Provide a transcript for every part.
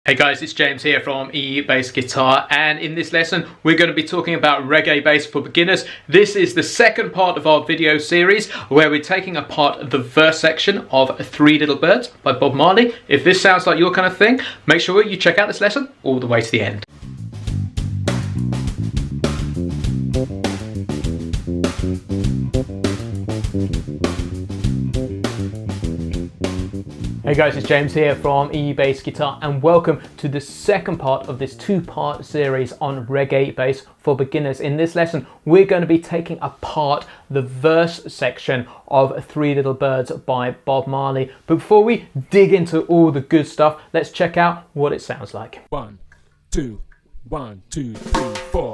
Hey guys, it's James here from eBassGuitar, and in this lesson we're going to be talking about reggae bass for beginners. This is the second part of our video series where we're taking apart the verse section of Three Little Birds by Bob Marley. If this sounds like your kind of thing, make sure you check out this lesson all the way to the end. Hey guys, it's James here from eBassGuitar, and welcome to the second part of this two-part series on reggae bass for beginners. In this lesson, we're going to be taking apart the verse section of Three Little Birds by Bob Marley. But before we dig into all the good stuff, let's check out what it sounds like. 1, 2, 1, 2, 3, 4.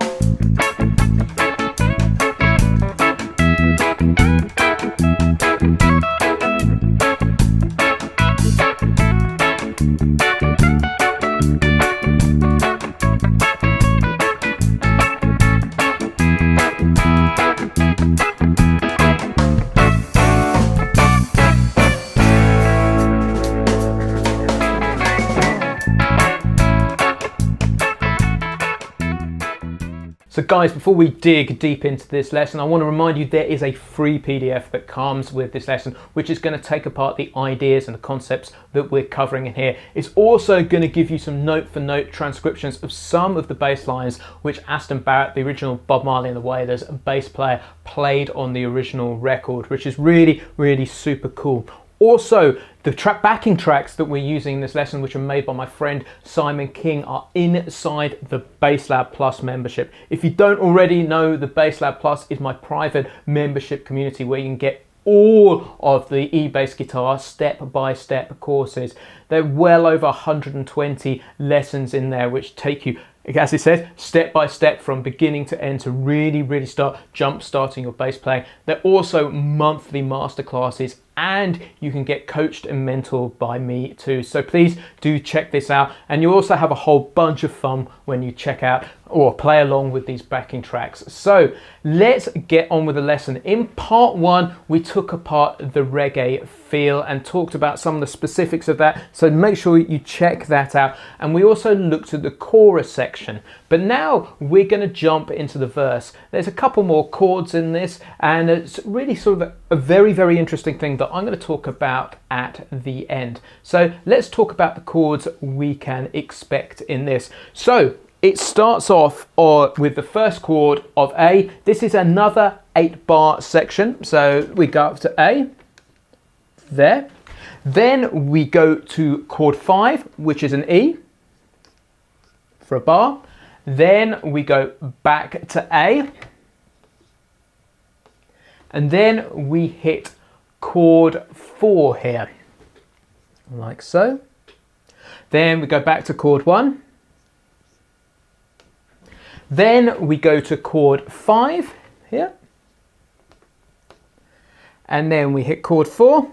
So guys, before we dig deep into this lesson, I want to remind you there is a free PDF that comes with this lesson, which is going to take apart the ideas and the concepts that we're covering in here. It's also going to give you some note-for-note transcriptions of some of the bass lines which Aston Barrett, the original Bob Marley and the Wailers bass player, played on the original record, which is really, really super cool. Also, the backing tracks that we're using in this lesson, which are made by my friend Simon King, are inside the BassLab Plus membership. If you don't already know, the BassLab Plus is my private membership community where you can get all of the eBassGuitar step-by-step courses. There are well over 120 lessons in there which take you, as it says, step by step from beginning to end to really start jump-starting your bass playing. There are also monthly masterclasses, and you can get coached and mentored by me too. So please do check this out, and you also have a whole bunch of fun when you check out or play along with these backing tracks. So let's get on with the lesson. In part one, we took apart the reggae feel and talked about some of the specifics of that, so make sure you check that out. And we also looked at the chorus section, but now we're going to jump into the verse. There's a couple more chords in this, and it's really sort of a very interesting thing that I'm going to talk about at the end. So let's talk about the chords we can expect in this. So it starts off with the first chord of A. This is another 8-bar section. So we go up to A, there. Then we go to chord 5, which is an E for a bar. Then we go back to A. And then we hit chord 4 here, like so. Then we go back to chord 1. Then we go to chord 5 here. And then we hit chord 4.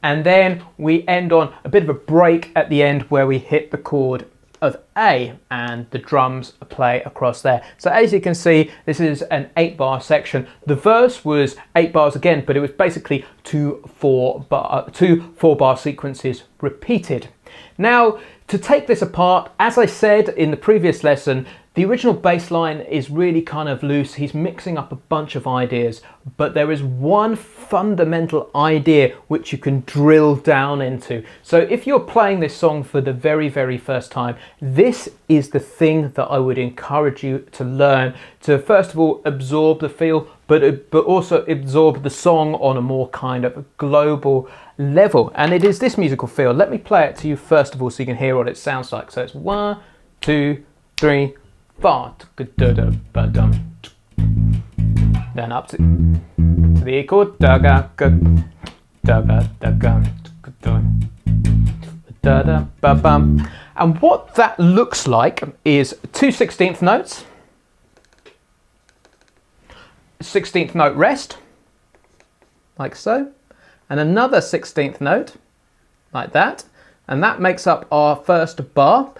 And then we end on a bit of a break at the end where we hit the chord of A and the drums play across there. So as you can see, this is an 8-bar section. The verse was 8 bars again, but it was basically two 4-bar sequences repeated. Now, to take this apart, as I said in the previous lesson, the original bass line is really kind of loose. He's mixing up a bunch of ideas, but there is one fundamental idea which you can drill down into. So if you're playing this song for the very first time, this is the thing that I would encourage you to learn, to first of all absorb the feel, but also absorb the song on a more kind of global level. And it is this musical feel. Let me play it to you first of all so you can hear what it sounds like. So it's 1, 2, 3, 4. Then up to the E chord. And what that looks like is 2 16th notes, 16th note rest, like so, and another 16th note, like that, and that makes up our first bar,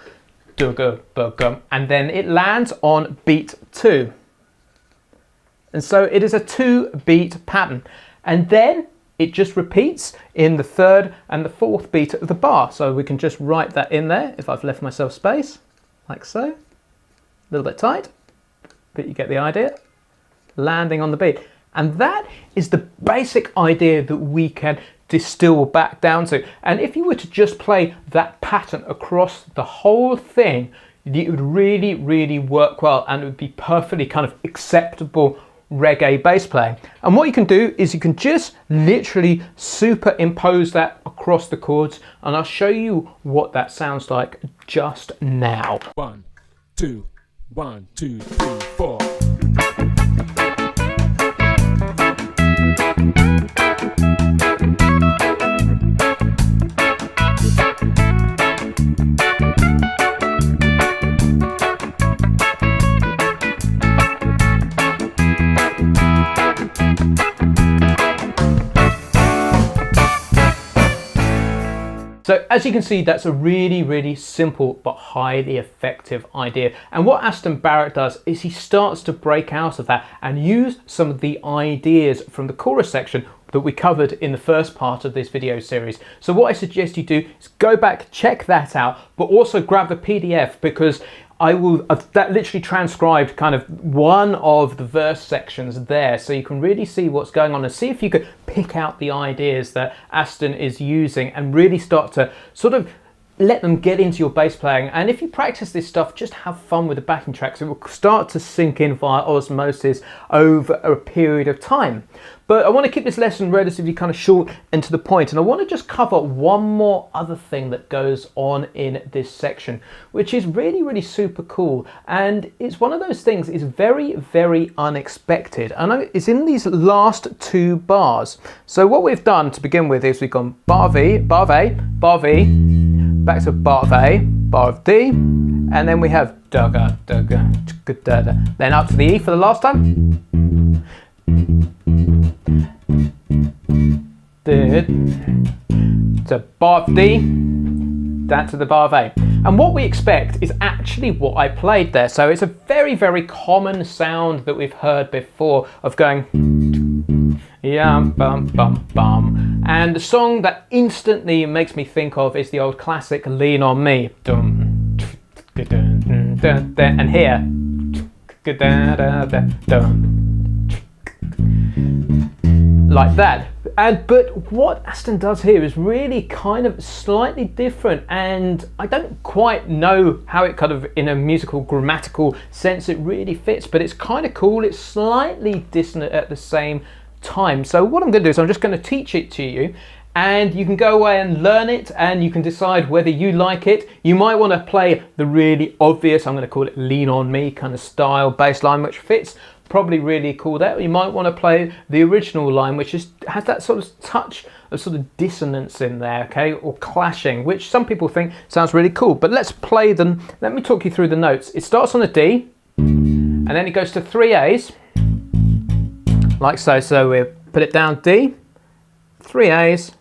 and then it lands on beat 2. And so it is a 2-beat pattern. And then it just repeats in the third and the fourth beat of the bar. So we can just write that in there if I've left myself space, like so. A little bit tight, but you get the idea. Landing on the beat. And that is the basic idea that we can distill back down to. And if you were to just play that pattern across the whole thing, it would really, really work well, and it would be perfectly kind of acceptable reggae bass playing. And what you can do is you can just literally superimpose that across the chords, and I'll show you what that sounds like just now. 1, 2, 1, 2, 3, 4. So as you can see, that's a really, really simple but highly effective idea. And what Aston Barrett does is he starts to break out of that and use some of the ideas from the chorus section that we covered in the first part of this video series. So what I suggest you do is go back, check that out, but also grab the PDF, because that literally transcribed kind of one of the verse sections there, so you can really see what's going on and see if you could pick out the ideas that Aston is using and really start to sort of let them get into your bass playing. And if you practice this stuff, just have fun with the backing tracks. It will start to sink in via osmosis over a period of time. But I want to keep this lesson relatively kind of short and to the point, and I want to just cover one more other thing that goes on in this section, which is really, really super cool. And it's one of those things, it's very, very unexpected, and it's in these last two bars. So what we've done to begin with is we've gone bar V, bar A, bar V, back to bar of A, bar of D, and then we have da ga da ga da da. Then up to the E for the last time. To bar of D, down to the bar of A. And what we expect is actually what I played there. So it's a very, very common sound that we've heard before of going yum bum bum bum. And the song that instantly makes me think of is the old classic Lean On Me. And here, like that. But what Aston does here is really kind of slightly different, and I don't quite know how it kind of, in a musical grammatical sense, it really fits, but it's kind of cool. It's slightly dissonant at the same time. So what I'm going to do is I'm just going to teach it to you, and you can go away and learn it, and you can decide whether you like it. You might want to play the really obvious, I'm going to call it Lean On Me kind of style bass line, which fits probably really cool there. You might want to play the original line, which has that sort of touch of sort of dissonance in there, okay, or clashing, which some people think sounds really cool. But let's play them. Let me talk you through the notes. It starts on a D, and then it goes to 3 A's, like so. So we put it down D, 3 A's,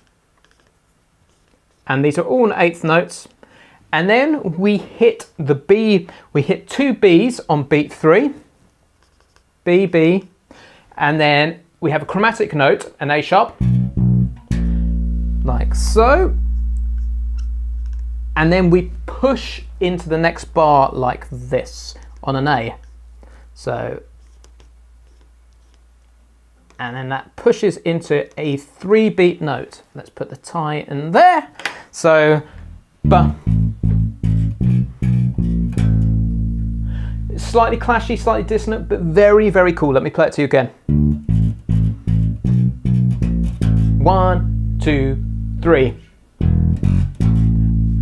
and these are all in eighth notes. And then we hit the B, we hit 2 B's on beat 3, B, B, and then we have a chromatic note, an A sharp, like so. And then we push into the next bar like this on an A. So, and then that pushes into a 3-beat note. Let's put the tie in there. So, ba. It's slightly clashy, slightly dissonant, but very, very cool. Let me play it to you again. 1, 2, 3.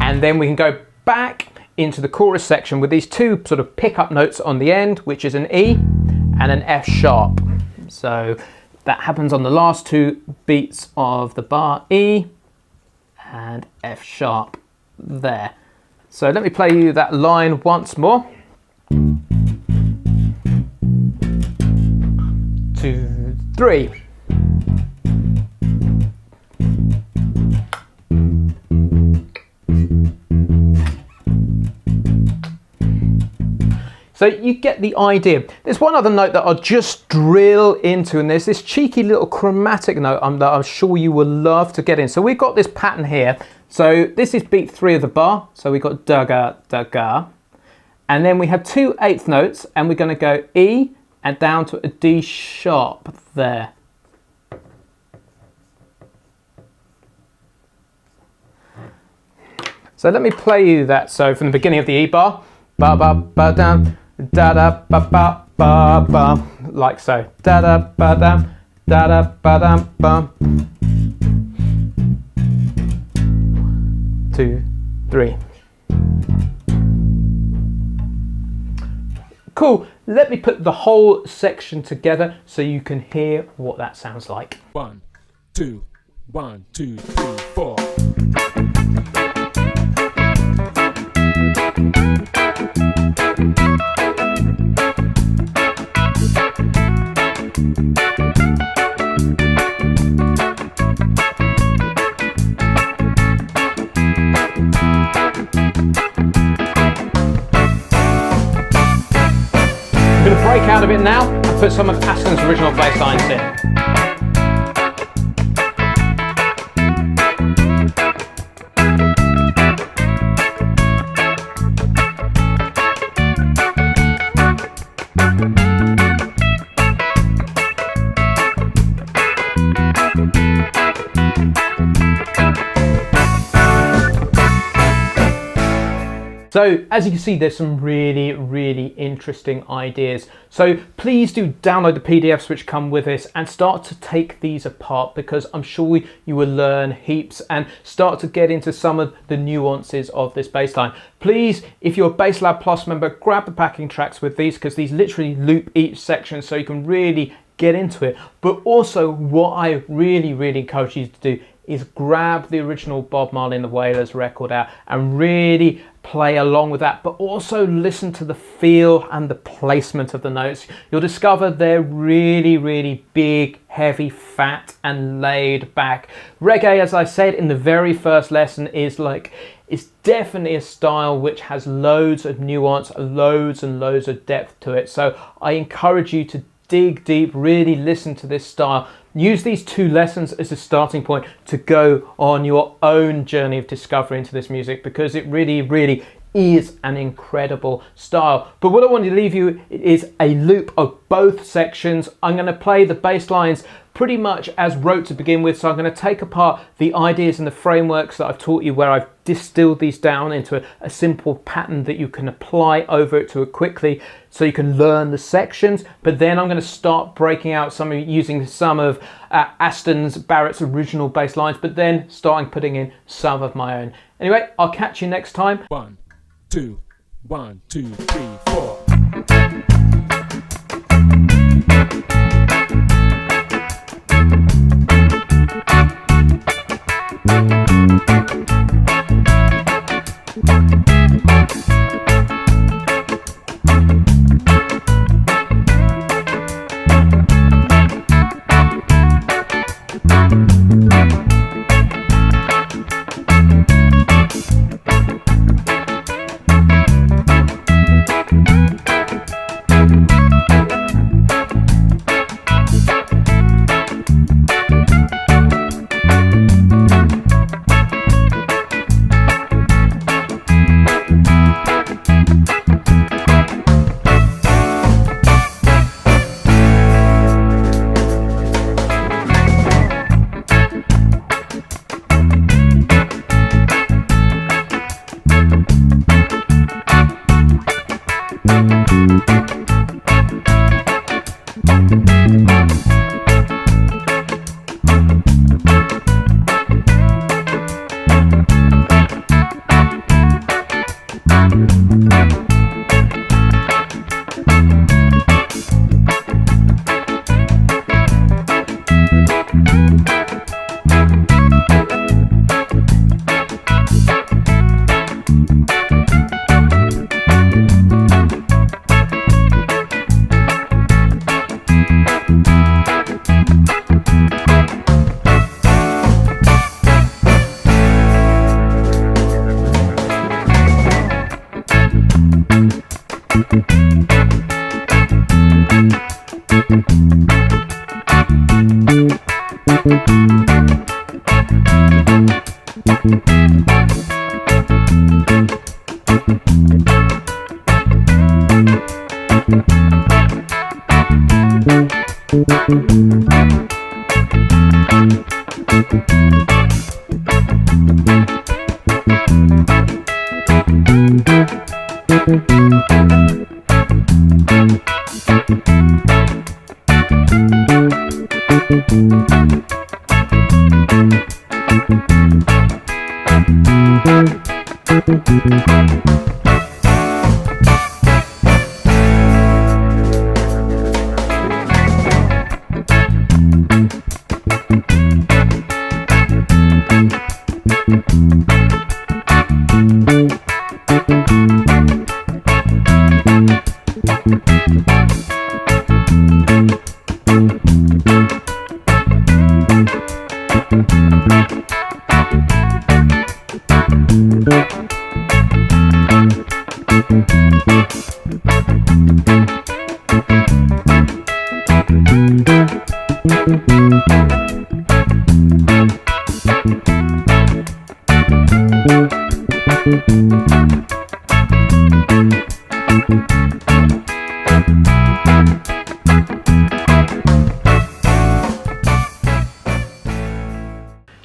And then we can go back into the chorus section with these two sort of pickup notes on the end, which is an E and an F sharp. So that happens on the last 2 beats of the bar, E and F sharp there. So let me play you that line once more. 2, 3. So you get the idea. There's one other note that I'll just drill into, and there's this cheeky little chromatic note that I'm sure you will love to get in. So we've got this pattern here. So this is beat 3 of the bar. So we've got da ga, da ga. And then we have 2 8th notes, and we're going to go E and down to a D sharp there. So let me play you that. So from the beginning of the E bar, ba ba ba dam, da da ba ba ba ba, like so, da da ba dam, da da ba dam bum. 2, 3. Cool. Let me put the whole section together so you can hear what that sounds like. 1, 2, 1, 2, 3, 4. I'm going to break out of it now and put some of Aston's original bass lines in. So as you can see, there's some really, really interesting ideas. So please do download the PDFs which come with this and start to take these apart, because I'm sure you will learn heaps and start to get into some of the nuances of this bass line. Please, if you're a Bass Lab Plus member, grab the backing tracks with these, because these literally loop each section so you can really get into it. But also what I really, really encourage you to do is grab the original Bob Marley and the Wailers record out and really play along with that, but also listen to the feel and the placement of the notes. You'll discover they're really, really big, heavy, fat and laid back. Reggae, as I said in the very first lesson, is definitely a style which has loads of nuance, loads and loads of depth to it. So I encourage you to dig deep, really listen to this style. Use these 2 lessons as a starting point to go on your own journey of discovery into this music, because it really, really is an incredible style. But what I want to leave you is a loop of both sections. I'm going to play the bass lines pretty much as wrote to begin with. So I'm going to take apart the ideas and the frameworks that I've taught you, where I've distilled these down into a simple pattern that you can apply over it to it quickly so you can learn the sections. But then I'm going to start breaking out using some of Aston's, Barrett's original bass lines, but then starting putting in some of my own. Anyway, I'll catch you next time. 1, 2, 1, 2, 3, 4.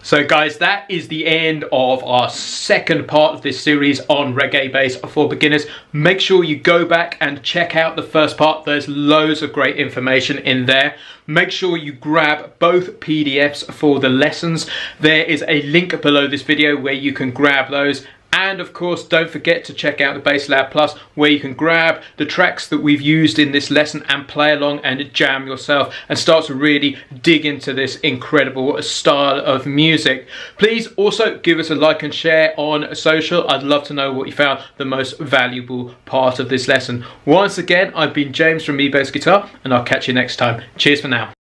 So guys, that is the end of our second part of this series on reggae bass for beginners. Make sure you go back and check out the first part. There's loads of great information in there. Make sure you grab both PDFs for the lessons. There is a link below this video where you can grab those. And of course, don't forget to check out the Bass Lab Plus, where you can grab the tracks that we've used in this lesson and play along and jam yourself and start to really dig into this incredible style of music. Please also give us a like and share on social. I'd love to know what you found the most valuable part of this lesson. Once again, I've been James from eBassGuitar, and I'll catch you next time. Cheers for now.